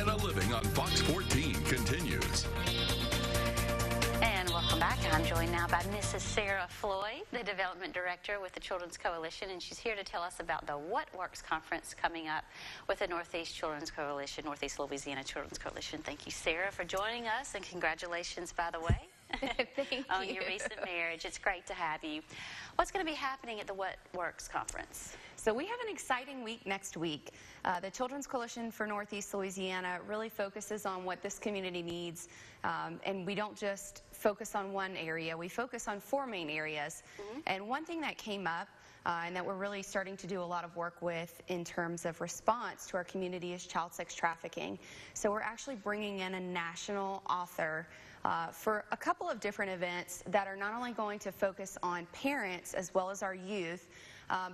Louisiana Living on Fox 14 continues. And welcome back. I'm joined now by Mrs. Sarah Floyd, the Development Director with the Children's Coalition, and she's here to tell us about the What Works Conference coming up with the Northeast Children's Coalition, Northeast Louisiana Children's Coalition. Thank you, Sarah, for joining us, and congratulations, by the way. Thank you. Your recent marriage. It's great to have you. What's going to be happening at the What Works Conference? So we have an exciting week next week. The Children's Coalition for Northeast Louisiana really focuses on what this community needs, and we don't just focus on one area. We focus on 4 main areas. And one thing that came up and that we're really starting to do a lot of work with in terms of response to our community is child sex trafficking. So we're actually bringing in a national author for a couple of different events that are not only going to focus on parents as well as our youth,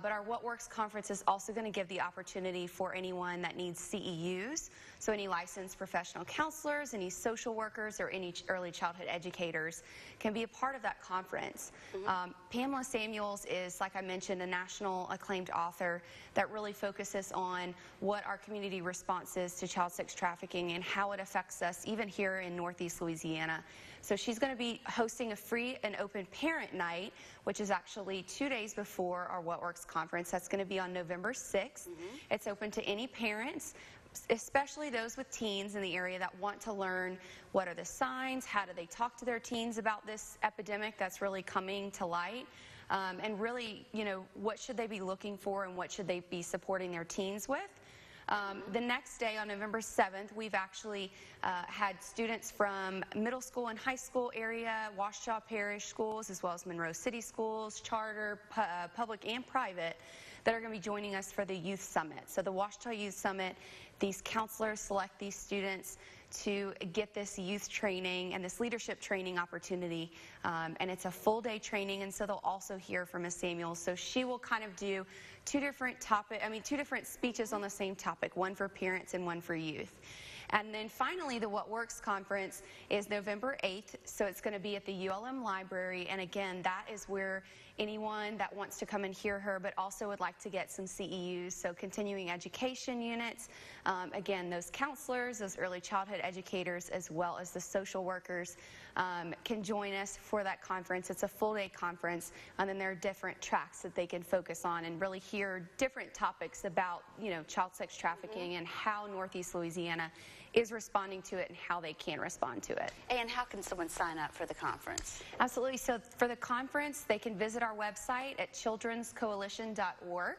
but our What Works Conference is also going to give the opportunity for anyone that needs CEUs, so any licensed professional counselors, any social workers, or any early childhood educators can be a part of that conference. Pamela Samuels is, like I mentioned, a national acclaimed author that really focuses on what our community response is to child sex trafficking and how it affects us even here in Northeast Louisiana. So she's going to be hosting a free and open parent night, which is actually 2 days before our What Works Conference. That's going to be on November 6th. It's open to any parents, especially those with teens in the area that want to learn what are the signs, how do they talk to their teens about this epidemic that's really coming to light, and really, you know, what should they be looking for and what should they be supporting their teens with. The next day, on November 7th, we've actually had students from middle school and high school area, Ouachita Parish schools, as well as Monroe City schools, charter, public and private, that are going to be joining us for the Youth Summit. So the Ouachita Youth Summit, these counselors select these students to get this youth training and this leadership training opportunity, and it's a full day training, and so they'll also hear from Ms. Samuels. So she will kind of do two different speeches on the same topic, one for parents and one for youth. And then finally, the What Works Conference is November 8th, so it's going to be at the ULM Library, and again, that is where anyone that wants to come and hear her but also would like to get some CEUs, so continuing education units, again, those counselors, those early childhood educators, as well as the social workers can join us for that conference. It's a full-day conference, and then there are different tracks that they can focus on and really hear different topics about, you know, child sex trafficking and how Northeast Louisiana is responding to it and how they can respond to it. And how can someone sign up for the conference? Absolutely. So for the conference, they can visit our website at childrenscoalition.org,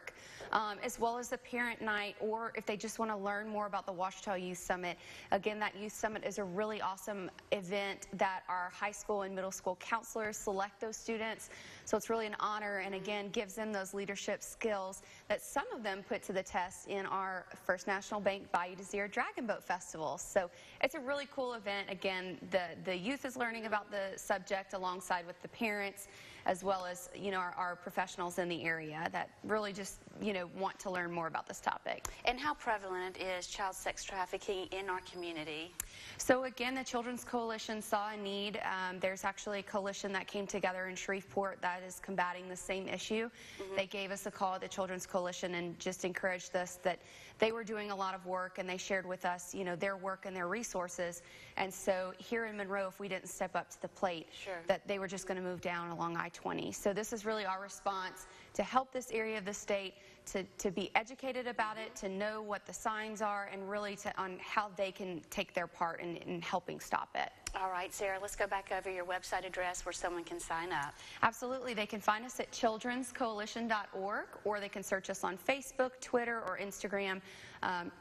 as well as the parent night, or if they just want to learn more about the Ouachita Youth Summit. Again, that Youth Summit is a really awesome event that our high school and middle school counselors select those students. So it's really an honor, and again, gives them those leadership skills that some of them put to the test in our First National Bank Bayou Desire Dragon Boat Festival. So it's a really cool event. Again, the youth is learning about the subject alongside with the parents, as well as, you know, our professionals in the area that really just, you know, want to learn more about this topic. And how prevalent is child sex trafficking in our community? So again, the Children's Coalition saw a need. There's actually a coalition that came together in Shreveport that is combating the same issue. They gave us a call at the Children's Coalition and just encouraged us that they were doing a lot of work, and they shared with us, you know, their work and their resources. And so here in Monroe, if we didn't step up to the plate, that they were just going to move down along I-20. So this is really our response to help this area of the state to be educated about it, to know what the signs are, and really on how they can take their part in helping stop it. All right, Sarah, let's go back over your website address where someone can sign up. Absolutely. They can find us at childrenscoalition.org, or they can search us on Facebook, Twitter, or Instagram,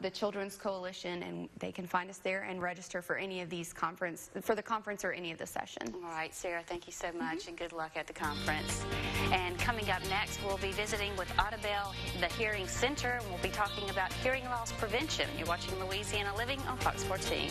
the Children's Coalition, and they can find us there and register for any of these for the conference or any of the session. All right, Sarah, thank you so much, and good luck at the conference. And coming up next, we'll be visiting with Audubell, the Hearing Center, and we'll be talking about hearing loss prevention. You're watching Louisiana Living on Fox 14.